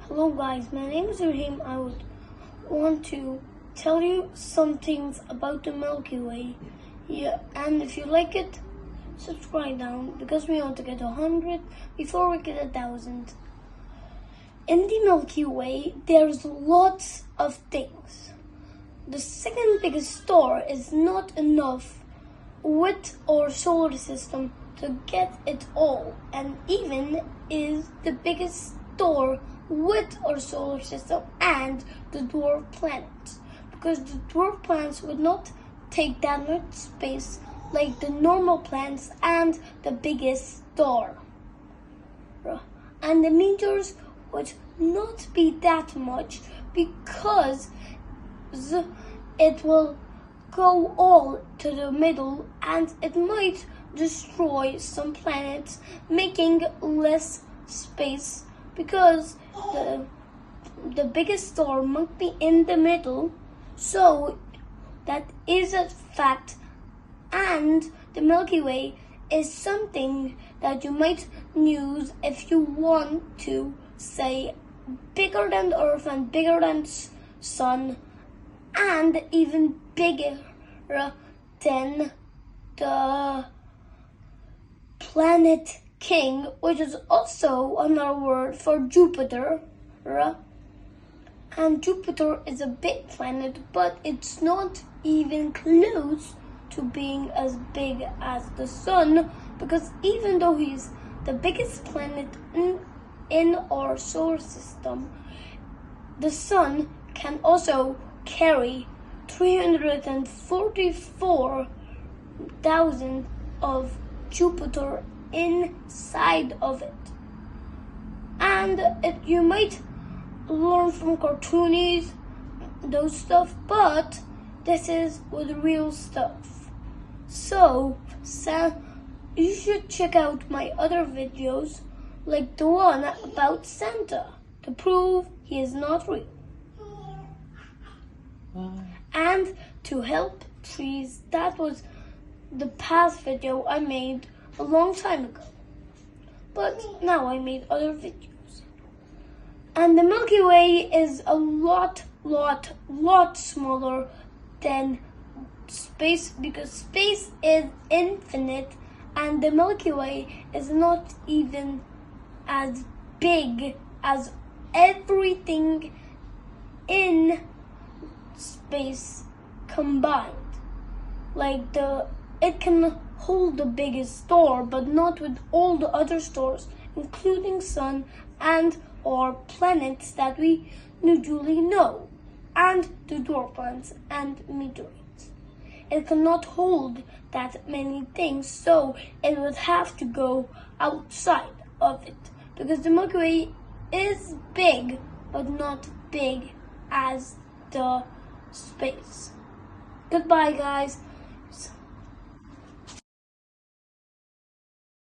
Hello guys, my name is Ibrahim. I would want to tell you some things about the Milky Way. Yeah, and if you like it, subscribe down because we want to get 100 before we get 1,000. In the Milky Way, there's lots of things. The second biggest star is not enough with our solar system to get it all, and even is the biggest star with our solar system and the dwarf planets, because the dwarf planets would not take that much space like the normal planets and the biggest star, and the meteors would not be that much because it will go all to the middle and it might destroy some planets, making less space because the biggest star might be in the middle. So that is a fact, and the Milky Way is something that you might use if you want to say bigger than the Earth and bigger than Sun and even bigger than the planet King, which is also another word for Jupiter. And Jupiter is a big planet, but it's not even close to being as big as the Sun, because even though he's the biggest planet in our solar system, the Sun can also carry 344,000 of Jupiter inside of it. And you might learn from cartoonies, those stuff, but this is with real stuff. So you should check out my other videos, like the one about Santa, to prove he is not real. And to help trees, that was the past video I made a long time ago. But now I made other videos. And the Milky Way is a lot smaller than space, because space is infinite and the Milky Way is not even as big as everything in space combined. Like it can hold the biggest star, but not with all the other stars, including Sun and our planets that we usually know, and the dwarf planets and meteorites. It cannot hold that many things, so it would have to go outside of it, because the Milky Way is big, but not big as the space. Goodbye, guys.